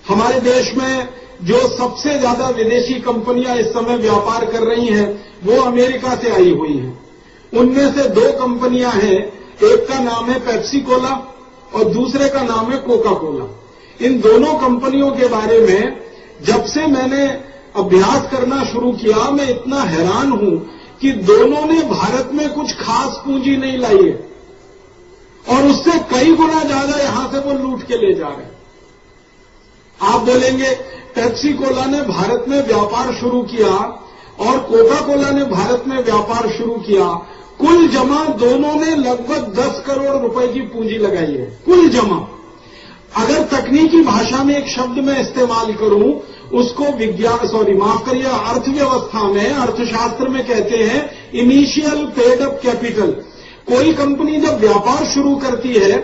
हमारे देश में जो सबसे ज्यादा विदेशी कंपनियां इस समय व्यापार कर रही हैं, वो अमेरिका से आई हुई हैं। उनमें से 2 कंपनियां हैं, एक का नाम है पेप्सी कोला और दूसरे का नाम है कोका कोला। इन दोनों कंपनियों के बारे में जब से मैंने अभ्यास करना शुरू किया, मैं इतना हैरान हूं कि दोनों ने भारत में कुछ खास पूंजी नहीं लाई है और उससे कई गुना ज्यादा यहां से वो लूट के ले जा रहे हैं। आप बोलेंगे पेप्सी कोला ने भारत में व्यापार शुरू किया और कोका कोला ने भारत में व्यापार शुरू किया, कुल जमा दोनों ने लगभग 10 करोड़ रुपए की पूंजी लगाई है, कुल जमा। अगर तकनीकी भाषा में एक शब्द मैं इस्तेमाल करूं, उसको अर्थव्यवस्था में, अर्थशास्त्र में कहते हैं इनिशियल पेड अप कैपिटल। कोई कंपनी जब व्यापार शुरू करती है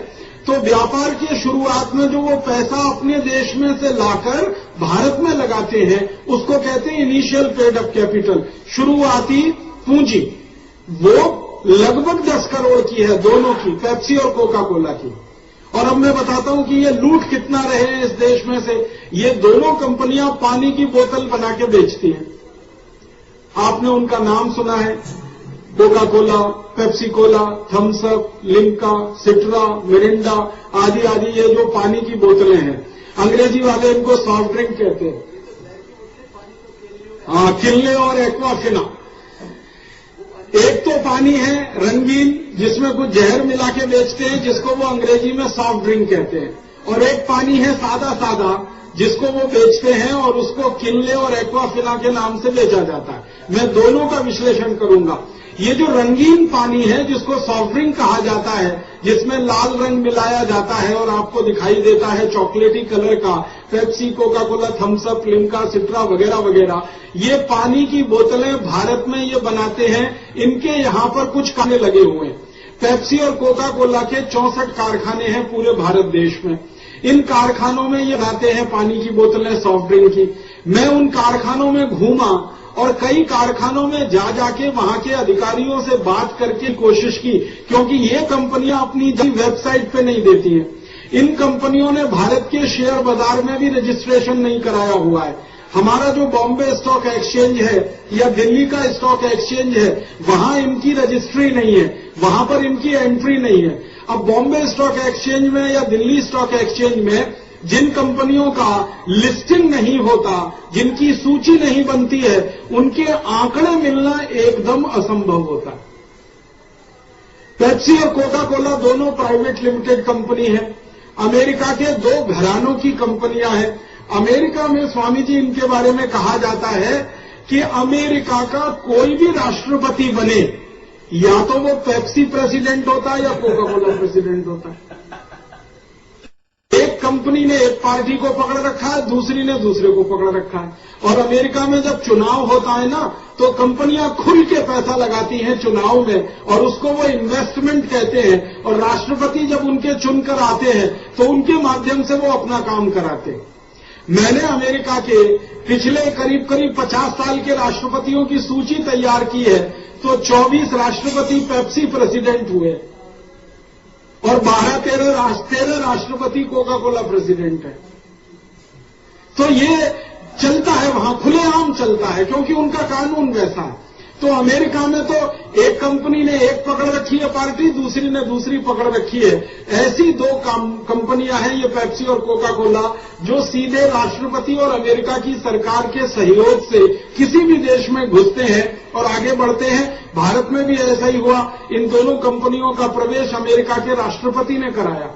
तो व्यापार की शुरुआत में जो वो पैसा अपने देश में से लाकर भारत में लगाते हैं, उसको कहते हैं इनिशियल पेड अप कैपिटल, शुरुआती पूंजी। वो लगभग 10 करोड़ की है, दोनों की, पेप्सी और कोका कोला की। और अब मैं बताता हूं कि ये लूट कितना रहे हैं इस देश में से। ये दोनों कंपनियां पानी की बोतल बना के बेचती हैं। आपने उनका नाम सुना है, Coca Cola, Pepsi Cola, Thums Up, Limca, Citra, Mirinda आदि आदि। ये जो पानी की बोतलें हैं, अंग्रेजी वाले इनको सॉफ्ट ड्रिंक कहते हैं। हाँ, किनले और एक्वाफिना। एक तो पानी है रंगीन, जिसमें कुछ जहर मिला के बेचते हैं, जिसको वो अंग्रेजी में सॉफ्ट ड्रिंक कहते हैं, और एक पानी है सादा सादा, जिसको वो बेचते हैं और उसको किनले और एक्वाफिना के नाम से बेचा जाता है। मैं दोनों का विश्लेषण करूंगा। ये जो रंगीन पानी है, जिसको सॉफ्ट ड्रिंक कहा जाता है, जिसमें लाल रंग मिलाया जाता है और आपको दिखाई देता है चॉकलेटी कलर का, Pepsi, Coca Cola, Thums Up, Limca, Citra वगैरह वगैरह, ये पानी की बोतलें भारत में ये बनाते हैं। इनके यहां पर कुछ कारखाने लगे हुए हैं। पेप्सी और कोका कोला के 64 कारखाने हैं पूरे भारत देश में। इन कारखानों में ये बनाते हैं पानी की बोतलें, सॉफ्ट ड्रिंक की। मैं उन कारखानों में घूमा और कई कारखानों में जाके वहां के अधिकारियों से बात करके कोशिश की, क्योंकि ये कंपनियां अपनी वेबसाइट पे नहीं देती हैं। इन कंपनियों ने भारत के शेयर बाजार में भी रजिस्ट्रेशन नहीं कराया हुआ है। हमारा जो बॉम्बे स्टॉक एक्सचेंज है या दिल्ली का स्टॉक एक्सचेंज है, वहां इनकी रजिस्ट्री नहीं है, वहां पर इनकी एंट्री नहीं है। अब बॉम्बे स्टॉक एक्सचेंज में या दिल्ली स्टॉक एक्सचेंज में जिन कंपनियों का लिस्टिंग नहीं होता, जिनकी सूची नहीं बनती है, उनके आंकड़े मिलना एकदम असंभव होता है। पेप्सी और कोका कोला दोनों प्राइवेट लिमिटेड कंपनी है। अमेरिका के 2 घरानों की कंपनियां हैं। अमेरिका में स्वामी जी इनके बारे में कहा जाता है कि अमेरिका का कोई भी राष्ट्रपति बने, या तो वो पेप्सी प्रेसिडेंट होता है या कोका कोला प्रेसिडेंट होता है। एक कंपनी ने एक पार्टी को पकड़ रखा है, दूसरी ने दूसरे को पकड़ रखा है। और अमेरिका में जब चुनाव होता है ना, तो कंपनियां खुल के पैसा लगाती हैं चुनाव में, और उसको वो इन्वेस्टमेंट कहते हैं। और राष्ट्रपति जब उनके चुनकर आते हैं तो उनके माध्यम से वो अपना काम कराते हैं। मैंने अमेरिका के पिछले करीब 50 साल के राष्ट्रपतियों की सूची तैयार की है, तो 24 राष्ट्रपति पेप्सी प्रेसिडेंट हुए और 13 राष्ट्रपति कोका कोला प्रेसिडेंट है। तो ये चलता है, वहां खुलेआम चलता है, क्योंकि उनका कानून वैसा है। तो अमेरिका में तो एक कंपनी ने एक पकड़ रखी है पार्टी, दूसरी ने दूसरी पकड़ रखी है। ऐसी 2 कंपनियां हैं, ये पेप्सी और कोका कोला, जो सीधे राष्ट्रपति और अमेरिका की सरकार के सहयोग से किसी भी देश में घुसते हैं और आगे बढ़ते हैं। भारत में भी ऐसा ही हुआ। इन दोनों कंपनियों का प्रवेश अमेरिका के राष्ट्रपति ने कराया।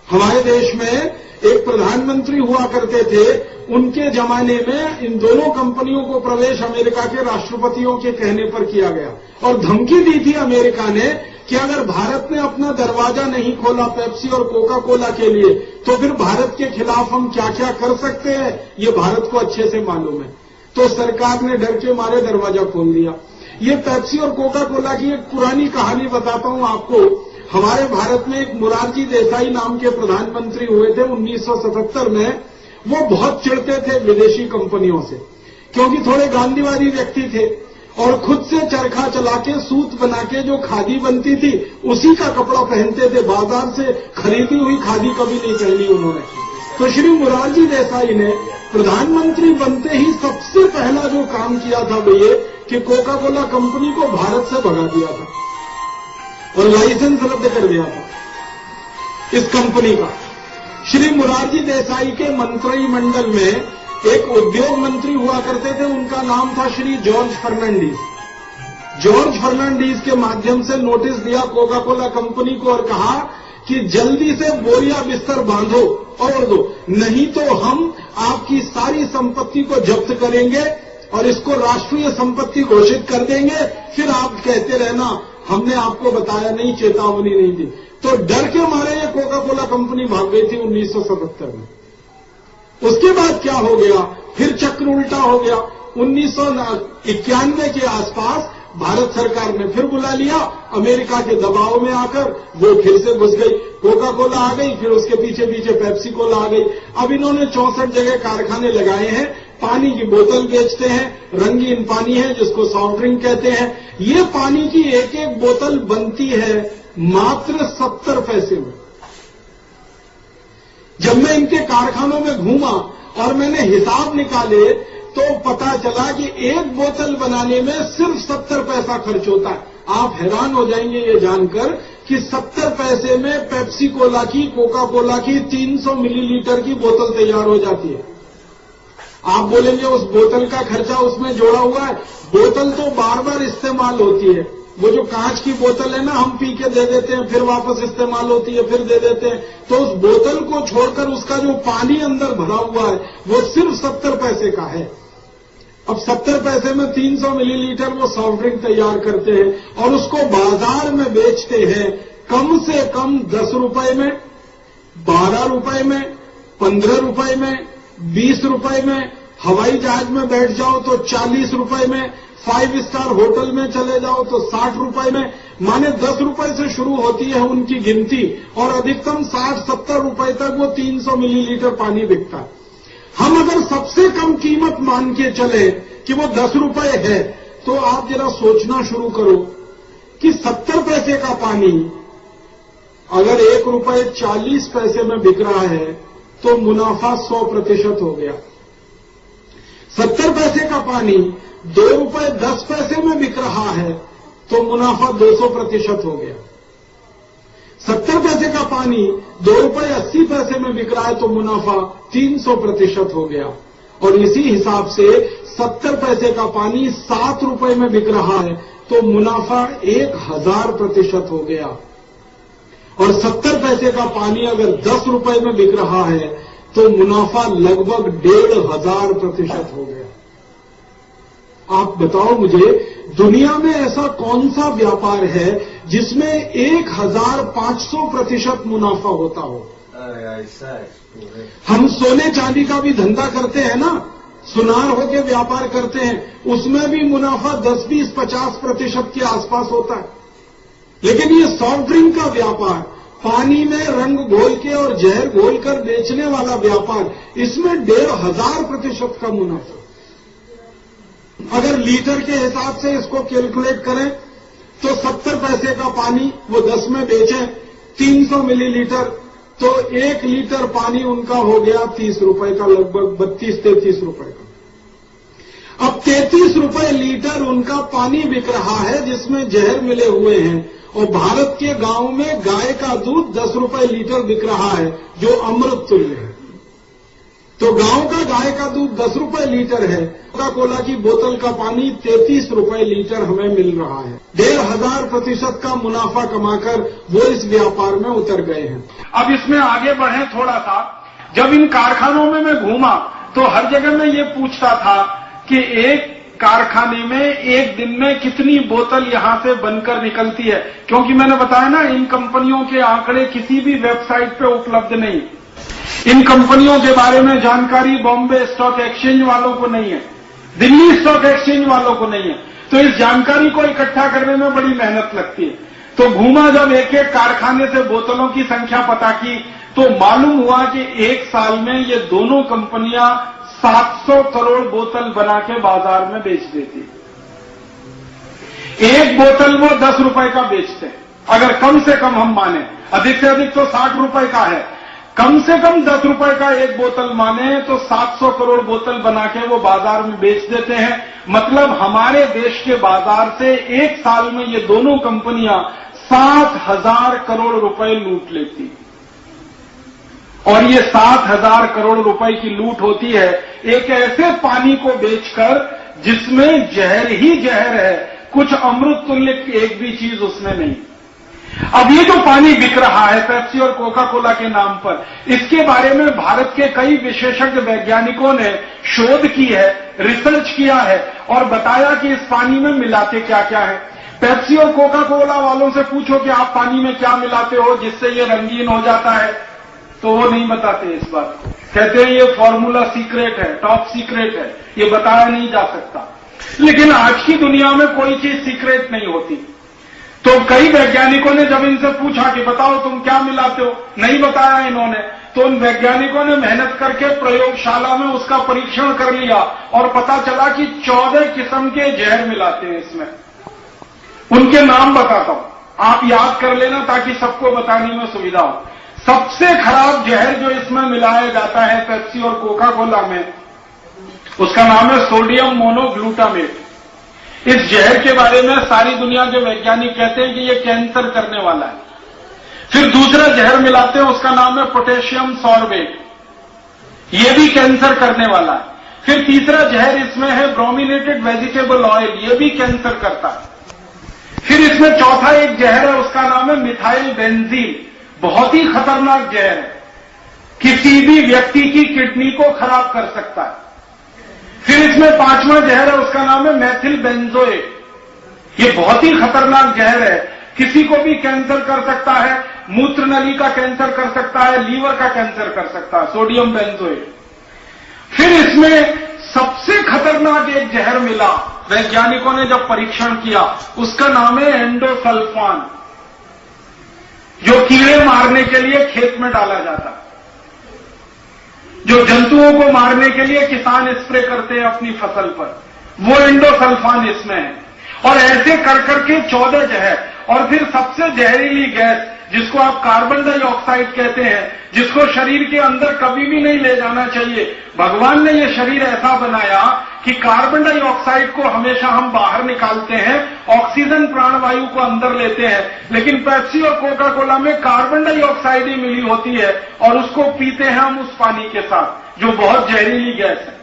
हमारे देश में एक प्रधानमंत्री हुआ करते थे, उनके जमाने में इन दोनों कंपनियों को प्रवेश अमेरिका के राष्ट्रपतियों के कहने पर किया गया। और धमकी दी थी अमेरिका ने कि अगर भारत ने अपना दरवाजा नहीं खोला पेप्सी और कोका कोला के लिए, तो फिर भारत के खिलाफ हम क्या क्या कर सकते हैं, ये भारत को अच्छे से मालूम है। तो सरकार ने डर के मारे दरवाजा खोल दिया। ये पेप्सी और कोका कोला की एक पुरानी कहानी बताता हूं आपको। हमारे भारत में एक मुरारजी देसाई नाम के प्रधानमंत्री हुए थे 1977 में। वो बहुत चिढ़ते थे विदेशी कंपनियों से, क्योंकि थोड़े गांधीवादी व्यक्ति थे और खुद से चरखा चला के सूत बना के जो खादी बनती थी, उसी का कपड़ा पहनते थे। बाजार से खरीदी हुई खादी कभी नहीं पहनी उन्होंने। तो श्री मोरारजी देसाई ने प्रधानमंत्री बनते ही सबसे पहला जो काम किया था वो ये कि कोका कोला कंपनी को भारत से भगा दिया था और लाइसेंस रद्द कर दिया था इस कंपनी का। श्री मोरारजी देसाई के मंत्रिमंडल में एक उद्योग मंत्री हुआ करते थे, उनका नाम था श्री जॉर्ज फर्नांडीज। जॉर्ज फर्नांडीज के माध्यम से नोटिस दिया कोका कोला कंपनी को और कहा कि जल्दी से बोरिया बिस्तर बांधो और दो, नहीं तो हम आपकी सारी संपत्ति को जब्त करेंगे और इसको राष्ट्रीय संपत्ति घोषित कर देंगे, फिर आप कहते रहना हमने आपको बताया नहीं, चेतावनी नहीं दी। तो डर के मारे ये कोका कोला कंपनी भाग गई थी 1977 में। उसके बाद क्या हो गया, फिर चक्र उल्टा हो गया। 1991 के आसपास भारत सरकार ने फिर बुला लिया, अमेरिका के दबाव में आकर वो फिर से घुस गई, कोका कोला आ गई, फिर उसके पीछे पीछे पेप्सी कोला आ गई। अब इन्होंने 64 जगह कारखाने लगाए हैं, पानी की बोतल बेचते हैं, रंगीन पानी है जिसको सॉफ्ट ड्रिंक कहते हैं। ये पानी की एक एक बोतल बनती है मात्र 70 पैसे में। जब मैं इनके कारखानों में घूमा और मैंने हिसाब निकाले तो पता चला कि एक बोतल बनाने में सिर्फ 70 पैसा खर्च होता है। आप हैरान हो जाएंगे ये जानकर कि 70 पैसे में पेप्सी कोला की, कोका कोला की 300 मिलीलीटर की बोतल तैयार हो जाती है। आप बोलेंगे उस बोतल का खर्चा उसमें जोड़ा हुआ है, बोतल तो बार बार इस्तेमाल होती है। वो जो कांच की बोतल है ना, हम पी के दे देते हैं, फिर वापस इस्तेमाल होती है, फिर दे देते हैं, तो उस बोतल को छोड़कर उसका जो पानी अंदर भरा हुआ है वो सिर्फ 70 पैसे का है। अब 70 पैसे में 300 मिलीलीटर वो सॉफ्ट ड्रिंक तैयार करते हैं और उसको बाजार में बेचते हैं कम से कम 10 रुपए में, 12 रुपए में, 15 रुपए में, 20 रुपए में। हवाई जहाज में बैठ जाओ तो 40 रुपए में, 5 स्टार होटल में चले जाओ तो 60 रुपए में। माने 10 रुपए से शुरू होती है उनकी गिनती और अधिकतम 60-70 रुपए तक वो 300 मिलीलीटर पानी बिकता है। हम अगर सबसे कम कीमत मान के चले कि वो 10 रुपए है, तो आप जरा सोचना शुरू करो कि 70 पैसे का पानी अगर 1 रुपए 40 पैसे में बिक रहा है तो मुनाफा 100% हो गया। 70 पैसे का पानी 2 रुपए 10 पैसे में बिक रहा है तो मुनाफा 200% हो गया। 70 पैसे का पानी 2 रुपए 80 पैसे में बिक रहा है तो मुनाफा 300% हो गया। और इसी हिसाब से 70 पैसे का पानी 7 रुपए में बिक रहा है तो मुनाफा 1000% हो गया। और 70 पैसे का पानी अगर 10 रुपए में बिक रहा है तो मुनाफा लगभग 1500% हो गया। आप बताओ मुझे, दुनिया में ऐसा कौन सा व्यापार है जिसमें 1500% मुनाफा होता हो? हम सोने चांदी का भी धंधा करते हैं ना, सुनार होके व्यापार करते हैं, उसमें भी मुनाफा 10, 20, 50% के आसपास होता है। लेकिन ये सॉफ्ट ड्रिंक का व्यापार, पानी में रंग घोल के और जहर घोल कर बेचने वाला व्यापार, इसमें 1500% का मुनाफा। अगर लीटर के हिसाब से इसको कैलकुलेट करें तो 70 पैसे का पानी वो 10 में बेचें, 300 मिलीलीटर, तो 1 लीटर पानी उनका हो गया 30 रुपए का, लगभग 32-33 रुपए का। अब 33 रुपए लीटर उनका पानी बिक रहा है जिसमें जहर मिले हुए हैं। और भारत के गांव में गाय का दूध 10 रुपए लीटर बिक रहा है जो अमृत तुल्य है। तो गांव का गाय का दूध 10 रुपए लीटर है, कोका कोला की बोतल का पानी 33 रुपए लीटर हमें मिल रहा है। 1500% का मुनाफा कमाकर वो इस व्यापार में उतर गए हैं। अब इसमें आगे बढ़े थोड़ा सा। जब इन कारखानों में मैं घूमा तो हर जगह मैं ये पूछता था कि एक कारखाने में एक दिन में कितनी बोतल यहां से बनकर निकलती है, क्योंकि मैंने बताया ना इन कंपनियों के आंकड़े किसी भी वेबसाइट पे उपलब्ध नहीं। इन कंपनियों के बारे में जानकारी बॉम्बे स्टॉक एक्सचेंज वालों को नहीं है, दिल्ली स्टॉक एक्सचेंज वालों को नहीं है। तो इस जानकारी को इकट्ठा करने में बड़ी मेहनत लगती है। तो घूमा जब एक एक कारखाने से बोतलों की संख्या पता की तो मालूम हुआ कि एक साल में ये दोनों कंपनियां 700 करोड़ बोतल बना के बाजार में बेच देती। एक बोतल वो 10 रुपए का बेचते हैं, अगर कम से कम हम माने, अधिक से अधिक तो 60 रुपए का है। कम से कम 10 रुपए का एक बोतल माने तो 700 करोड़ बोतल बना के वो बाजार में बेच देते हैं। मतलब हमारे देश के बाजार से एक साल में ये दोनों कंपनियां 7,000 करोड़ रुपए लूट लेती। और ये 7,000 करोड़ रुपए की लूट होती है एक ऐसे पानी को बेचकर जिसमें जहर ही जहर है, कुछ अमृत तुल्य एक भी चीज उसमें नहीं। अब ये जो पानी बिक रहा है पेप्सी और कोका कोला के नाम पर, इसके बारे में भारत के कई विशेषज्ञ वैज्ञानिकों ने शोध की है, रिसर्च किया है और बताया कि इस पानी में मिलाते क्या क्या है। पेप्सी और कोका कोला वालों से पूछो कि आप पानी में क्या मिलाते हो जिससे ये रंगीन हो जाता है, तो वो नहीं बताते इस बात को। कहते हैं ये फॉर्मूला सीक्रेट है, टॉप सीक्रेट है, ये बताया नहीं जा सकता। लेकिन आज की दुनिया में कोई चीज सीक्रेट नहीं होती। तो कई वैज्ञानिकों ने जब इनसे पूछा कि बताओ तुम क्या मिलाते हो, नहीं बताया इन्होंने, तो उन वैज्ञानिकों ने मेहनत करके प्रयोगशाला में उसका परीक्षण कर लिया और पता चला कि 14 किस्म के जहर मिलाते हैं इसमें। उनके नाम बताता हूं, आप याद कर लेना ताकि सबको बताने में सुविधा हो। सबसे खराब जहर जो इसमें मिलाया जाता है पेप्सी और कोका कोला में, उसका नाम है सोडियम मोनोग्लूटामेट। इस जहर के बारे में सारी दुनिया के वैज्ञानिक कहते हैं कि ये कैंसर करने वाला है। फिर दूसरा जहर मिलाते हैं, उसका नाम है पोटेशियम सॉर्बेट, ये भी कैंसर करने वाला है। फिर तीसरा जहर इसमें है ब्रोमिनेटेड वेजिटेबल ऑयल, ये भी कैंसर करता है। फिर इसमें चौथा एक जहर है, उसका नाम है मिथाइल बेंजीन, बहुत ही खतरनाक जहर है, किसी भी व्यक्ति की किडनी को खराब कर सकता है। फिर इसमें पांचवा जहर है, उसका नाम है मैथिल बेंजोएट, ये बहुत ही खतरनाक जहर है, किसी को भी कैंसर कर सकता है, मूत्र नली का कैंसर कर सकता है, लीवर का कैंसर कर सकता है, सोडियम बेंजोएट। फिर इसमें सबसे खतरनाक एक जहर मिला, वैज्ञानिकों ने जब परीक्षण किया, उसका नाम है एंडोसल्फान, जो कीड़े मारने के लिए खेत में डाला जाता है, जो जंतुओं को मारने के लिए किसान स्प्रे करते हैं अपनी फसल पर, वो एंडोसल्फान इसमें है। और ऐसे कर करके 14 जहर। और फिर सबसे जहरीली गैस जिसको आप कार्बन डाइऑक्साइड कहते हैं, जिसको शरीर के अंदर कभी भी नहीं ले जाना चाहिए। भगवान ने ये शरीर ऐसा बनाया कि कार्बन डाइऑक्साइड को हमेशा हम बाहर निकालते हैं, ऑक्सीजन प्राणवायु को अंदर लेते हैं, लेकिन पेप्सी और कोका कोला में कार्बन डाइऑक्साइड ही मिली होती है और उसको पीते हैं हम उस पानी के साथ, जो बहुत जहरीली गैस है।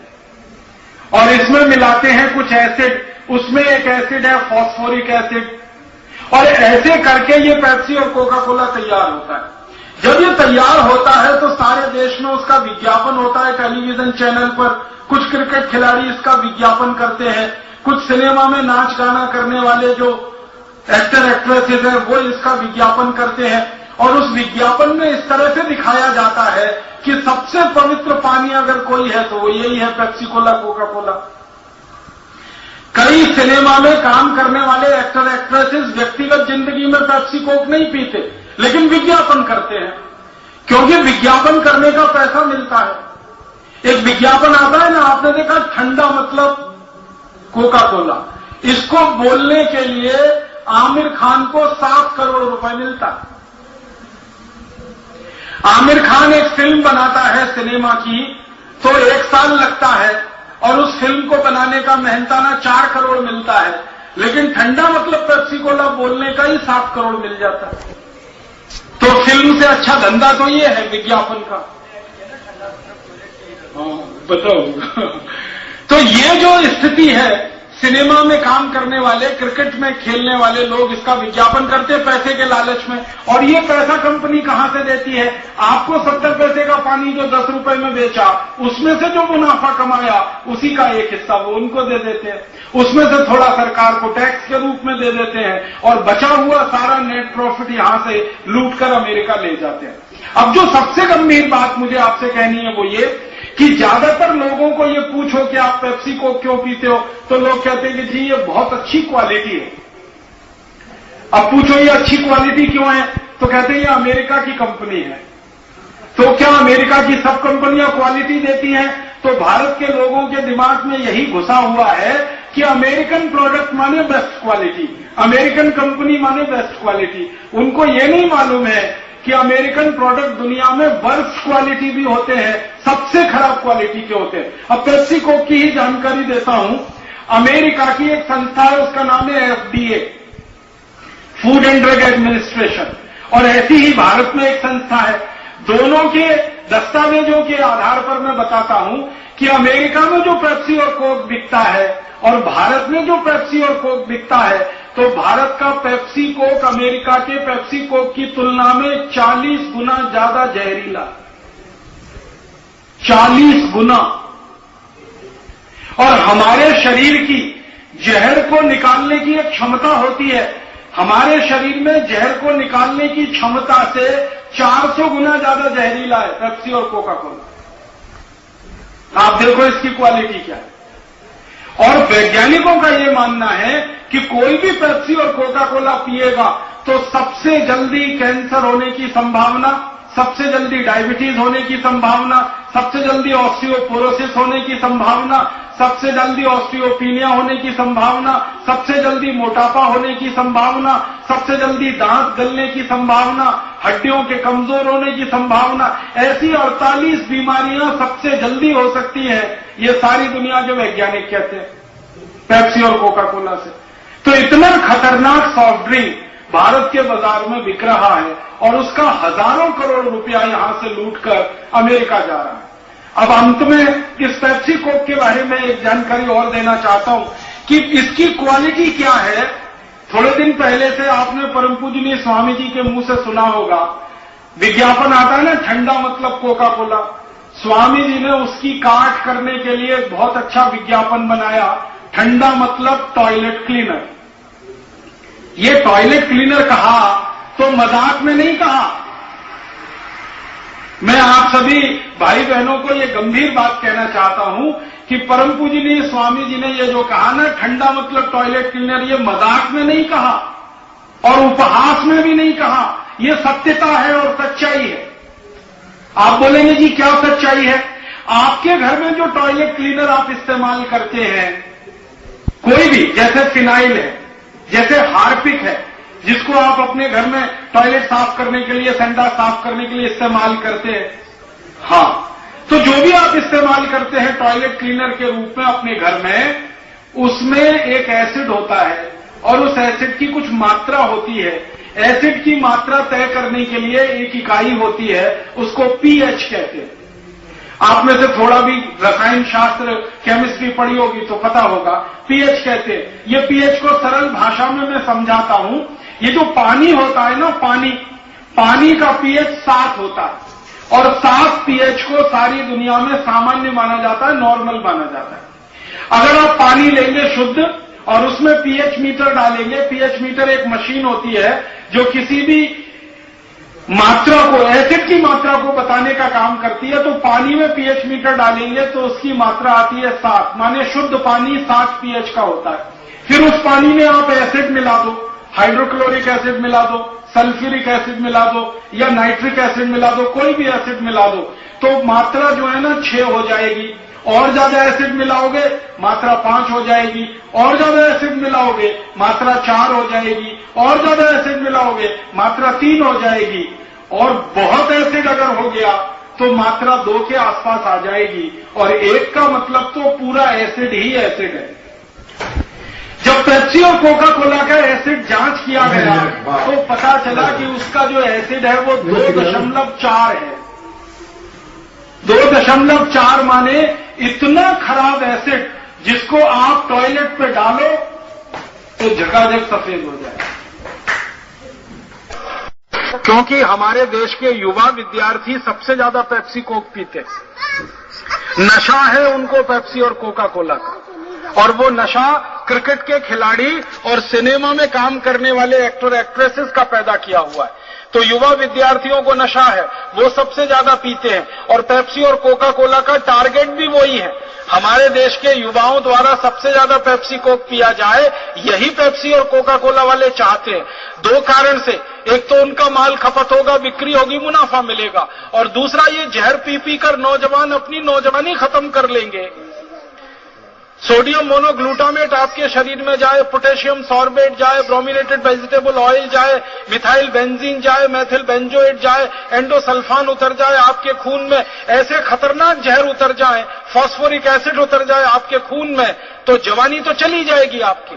और इसमें मिलाते हैं कुछ एसिड, उसमें एक एसिड है फॉस्फोरिक एसिड, और ऐसे करके ये पेप्सी और कोका कोला तैयार होता है। जब ये तैयार होता है तो सारे देश में उसका विज्ञापन होता है टेलीविजन चैनल पर, कुछ क्रिकेट खिलाड़ी इसका विज्ञापन करते हैं, कुछ सिनेमा में नाच गाना करने वाले जो एक्टर एक्ट्रेसेस हैं वो इसका विज्ञापन करते हैं। और उस विज्ञापन में इस तरह से दिखाया जाता है कि सबसे पवित्र पानी अगर कोई है तो वो यही है, पेप्सी कोला कोका कोला। कई सिनेमा में काम करने वाले एक्टर एक्ट्रेसेस व्यक्तिगत जिंदगी में पेप्सी कोक नहीं पीते, लेकिन विज्ञापन करते हैं, क्योंकि विज्ञापन करने का पैसा मिलता है। एक विज्ञापन आता है ना, आपने देखा, ठंडा मतलब कोका कोला, इसको बोलने के लिए आमिर खान को 7 करोड़ रुपए मिलता है। आमिर खान एक फिल्म बनाता है सिनेमा की तो 1 साल लगता है और उस फिल्म को बनाने का मेहनताना 4 करोड़ मिलता है, लेकिन ठंडा मतलब पेप्सी कोला बोलने का ही 7 करोड़ मिल जाता है। तो फिल्म से अच्छा धंधा तो ये है विज्ञापन का। बताओ तो ये जो स्थिति है, सिनेमा में काम करने वाले, क्रिकेट में खेलने वाले लोग इसका विज्ञापन करते हैं पैसे के लालच में, और ये पैसा कंपनी कहां से देती है? आपको 70 पैसे का पानी जो 10 रुपए में बेचा, उसमें से जो मुनाफा कमाया उसी का एक हिस्सा वो उनको दे देते हैं, उसमें से थोड़ा सरकार को टैक्स के रूप में दे देते हैं, और बचा हुआ सारा नेट प्रॉफिट यहां से लूट कर अमेरिका ले जाते हैं। अब जो सबसे गंभीर बात मुझे आपसे कहनी है वो ये कि ज्यादातर लोगों को ये पूछो कि आप पेप्सी को क्यों पीते हो, तो लोग कहते हैं कि जी ये बहुत अच्छी क्वालिटी है। अब पूछो ये अच्छी क्वालिटी क्यों है, तो कहते हैं ये अमेरिका की कंपनी है। तो क्या अमेरिका की सब कंपनियां क्वालिटी देती हैं? तो भारत के लोगों के दिमाग में यही घुसा हुआ है कि अमेरिकन प्रोडक्ट माने बेस्ट क्वालिटी, अमेरिकन कंपनी माने बेस्ट क्वालिटी। उनको ये नहीं मालूम है कि अमेरिकन प्रोडक्ट दुनिया में वर्स्ट क्वालिटी भी होते हैं, सबसे खराब क्वालिटी के होते हैं। अब पेप्सी कोक की ही जानकारी देता हूं। अमेरिका की एक संस्था है, उसका नाम है FDA, food and drug administration, और ऐसी ही भारत में एक संस्था है। दोनों के दस्तावेजों के आधार पर मैं बताता हूं कि अमेरिका में जो पेप्सी और कोक बिकता है और भारत में जो पेप्सी और कोक बिकता है, तो भारत का पेप्सी कोक अमेरिका के पेप्सी कोक की तुलना में 40 गुना ज्यादा जहरीला, 40 गुना। और हमारे शरीर की जहर को निकालने की एक क्षमता होती है, हमारे शरीर में जहर को निकालने की क्षमता से 400 गुना ज्यादा जहरीला है पेप्सी और कोका कोला। आप देखो इसकी क्वालिटी क्या है। और वैज्ञानिकों का यह मानना है कि कोई भी पेप्सी और कोका कोला पिएगा तो सबसे जल्दी कैंसर होने की संभावना, सबसे जल्दी डायबिटीज होने की संभावना, सबसे जल्दी ऑस्टियोपोरोसिस होने की संभावना, सबसे जल्दी ऑस्टियोपीनिया होने की संभावना, सबसे जल्दी मोटापा होने की संभावना, सबसे जल्दी दांत गलने की संभावना, हड्डियों के कमजोर होने की संभावना, ऐसी 48 बीमारियां सबसे जल्दी हो सकती है। ये सारी दुनिया के वैज्ञानिक कहते हैं पेप्सी और कोका कोला से। तो इतना खतरनाक सॉफ्ट ड्रिंक भारत के बाजार में बिक रहा है और उसका हजारों करोड़ रुपया यहां से लूटकर अमेरिका जा रहा है। अब अंत में इस पेप्सी कोक के बारे में एक जानकारी और देना चाहता हूं कि इसकी क्वालिटी क्या है। थोड़े दिन पहले से आपने परम पूजनीय स्वामी जी के मुंह से सुना होगा, विज्ञापन आता है ना, ठंडा मतलब कोका कोला। स्वामी जी ने उसकी काट करने के लिए एक बहुत अच्छा विज्ञापन बनाया, ठंडा मतलब टॉयलेट क्लीनर। ये टॉयलेट क्लीनर कहा तो मजाक में नहीं कहा। मैं आप सभी भाई बहनों को ये गंभीर बात कहना चाहता हूं कि परम पूजनीय स्वामी जी ने ये जो कहा ना, ठंडा मतलब टॉयलेट क्लीनर, ये मजाक में नहीं कहा और उपहास में भी नहीं कहा, ये सत्यता है और सच्चाई है। आप बोलेंगे जी क्या सच्चाई है? आपके घर में जो टॉयलेट क्लीनर आप इस्तेमाल करते हैं, कोई भी, जैसे फिनाइल है, जैसे हार्पिक है, जिसको आप अपने घर में टॉयलेट साफ करने के लिए, संडास साफ करने के लिए इस्तेमाल करते हैं, हाँ, तो जो भी आप इस्तेमाल करते हैं टॉयलेट क्लीनर के रूप में अपने घर में, उसमें एक एसिड होता है और उस एसिड की कुछ मात्रा होती है। एसिड की मात्रा तय करने के लिए एक इकाई होती है, उसको पीएच कहते हैं। आप में से थोड़ा भी रसायन शास्त्र, केमिस्ट्री पढ़ी होगी तो पता होगा, पीएच कहते हैं। ये पीएच को सरल भाषा में मैं समझाता हूं। ये जो पानी होता है ना, पानी का पीएच 7 होता है और 7 पीएच को सारी दुनिया में सामान्य माना जाता है, नॉर्मल माना जाता है। अगर आप पानी लेंगे शुद्ध और उसमें पीएच मीटर डालेंगे, पीएच मीटर एक मशीन होती है जो किसी भी मात्रा को, एसिड की मात्रा को बताने का काम करती है, तो पानी में पीएच मीटर डालेंगे तो उसकी मात्रा आती है 7, माने शुद्ध पानी 7 पीएच का होता है। फिर उस पानी में आप एसिड मिला दो, हाइड्रोक्लोरिक एसिड मिला दो, सल्फ्यूरिक एसिड मिला दो या नाइट्रिक एसिड मिला दो, कोई भी एसिड मिला दो, तो मात्रा जो है ना 6 हो जाएगी। और ज्यादा एसिड मिलाओगे मात्रा 5 हो जाएगी, और ज्यादा एसिड मिलाओगे मात्रा 4 हो जाएगी, और ज्यादा एसिड मिलाओगे मात्रा 3 हो जाएगी, और बहुत एसिड अगर हो गया तो मात्रा 2 के आसपास आ जाएगी। और 1 का मतलब तो पूरा एसिड ही एसिड है। जब पेप्सी और कोका कोला का एसिड जांच किया गया तो पता चला कि उसका जो एसिड है वो 2.4 है। 2.4 माने इतना खराब एसिड जिसको आप टॉयलेट पे डालो तो झकाझक सफेद हो जाए। क्योंकि हमारे देश के युवा विद्यार्थी सबसे ज्यादा पेप्सी कोक पीते, नशा है उनको पेप्सी और कोका कोला का, और वो नशा क्रिकेट के खिलाड़ी और सिनेमा में काम करने वाले एक्टर एक्ट्रेसेस का पैदा किया हुआ है। तो युवा विद्यार्थियों को नशा है, वो सबसे ज्यादा पीते हैं, और पेप्सी और कोका कोला का टारगेट भी वही है। हमारे देश के युवाओं द्वारा सबसे ज्यादा पेप्सी कोक पिया जाए, यही पेप्सी और कोका कोला वाले चाहते हैं। 2 कारण से, एक तो उनका माल खपत होगा, बिक्री होगी, मुनाफा मिलेगा, और दूसरा ये जहर पी पी कर नौजवान अपनी नौजवानी खत्म कर लेंगे। सोडियम मोनोग्लूटामेट आपके शरीर में जाए, पोटेशियम सॉर्बेट जाए, ब्रोमिनेटेड वेजिटेबल ऑयल जाए, मिथाइल बेंजीन जाए, मैथिल बेंजोएट जाए, एंडोसल्फान उतर जाए आपके खून में, ऐसे खतरनाक जहर उतर जाए, फास्फोरिक एसिड उतर जाए आपके खून में, तो जवानी तो चली जाएगी आपकी,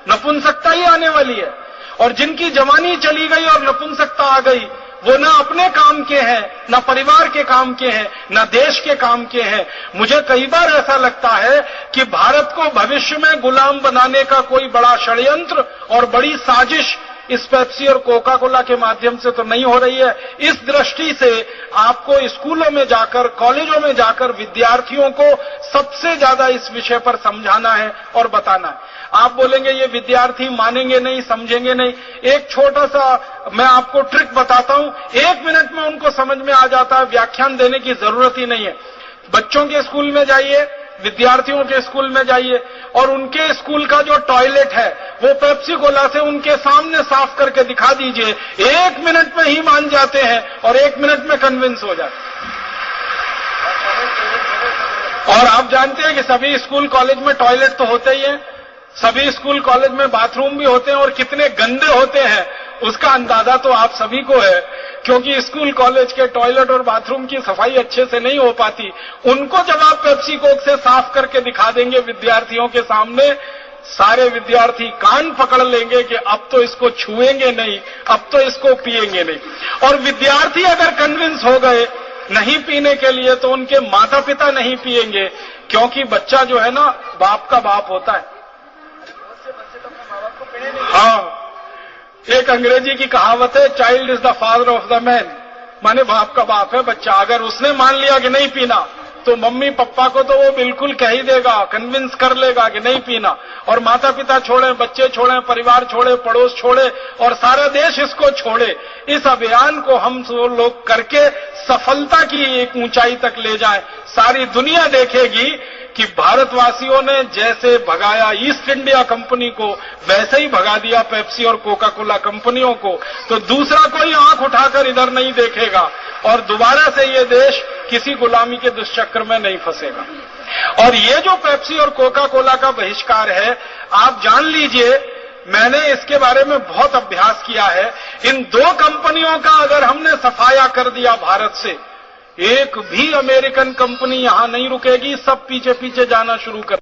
नपुंसकता ही आने वाली है। और जिनकी जवानी चली गई और नपुंसकता आ गई, वो ना अपने काम के हैं, ना परिवार के काम के हैं, ना देश के काम के हैं। मुझे कई बार ऐसा लगता है कि भारत को भविष्य में गुलाम बनाने का कोई बड़ा षड्यंत्र और बड़ी साजिश इस पेप्सी और कोका कोला के माध्यम से तो नहीं हो रही है। इस दृष्टि से आपको स्कूलों में जाकर, कॉलेजों में जाकर विद्यार्थियों को सबसे ज्यादा इस विषय पर समझाना है और बताना है। आप बोलेंगे ये विद्यार्थी मानेंगे नहीं, समझेंगे नहीं। एक छोटा सा मैं आपको ट्रिक बताता हूं, 1 मिनट में उनको समझ में आ जाता है, व्याख्यान देने की जरूरत ही नहीं है। बच्चों के स्कूल में जाइए, विद्यार्थियों के स्कूल में जाइए और उनके स्कूल का जो टॉयलेट है वो पेप्सी कोला से उनके सामने साफ करके दिखा दीजिए, 1 मिनट में ही मान जाते हैं और 1 मिनट में कन्विंस हो जाते हैं। और आप जानते हैं कि सभी स्कूल कॉलेज में टॉयलेट तो होते ही हैं, सभी स्कूल कॉलेज में बाथरूम भी होते हैं और कितने गंदे होते हैं उसका अंदाजा तो आप सभी को है, क्योंकि स्कूल कॉलेज के टॉयलेट और बाथरूम की सफाई अच्छे से नहीं हो पाती। उनको जब आप पेप्सी कोक से साफ करके दिखा देंगे विद्यार्थियों के सामने, सारे विद्यार्थी कान पकड़ लेंगे कि अब तो इसको छुएंगे नहीं, अब तो इसको पिएंगे नहीं। और विद्यार्थी अगर कन्विंस हो गए नहीं पीने के लिए तो उनके माता पिता नहीं पिएंगे, क्योंकि बच्चा जो है ना बाप का बाप होता है। हाँ, एक अंग्रेजी की कहावत है, child is the father of the man, माने बाप का बाप है बच्चा। अगर उसने मान लिया कि नहीं पीना तो मम्मी पापा को तो वो बिल्कुल कह ही देगा, कन्विंस कर लेगा कि नहीं पीना। और माता पिता छोड़े, बच्चे छोड़े, परिवार छोड़े, पड़ोस छोड़े और सारा देश इसको छोड़े। इस अभियान को हम सब लोग करके सफलता की एक ऊंचाई तक ले जाएं। सारी दुनिया देखेगी कि भारतवासियों ने जैसे भगाया ईस्ट इंडिया कंपनी को, वैसे ही भगा दिया पेप्सी और कोका कोला कंपनियों को, तो दूसरा कोई आंख उठाकर इधर नहीं देखेगा और दोबारा से ये देश किसी गुलामी के दुष्चक्र में नहीं फंसेगा। और ये जो पेप्सी और कोका कोला का बहिष्कार है, आप जान लीजिए, मैंने इसके बारे में बहुत अभ्यास किया है। इन 2 कंपनियों का अगर हमने सफाया कर दिया भारत से, एक भी अमेरिकन कंपनी यहां नहीं रुकेगी, सब पीछे पीछे जाना शुरू कर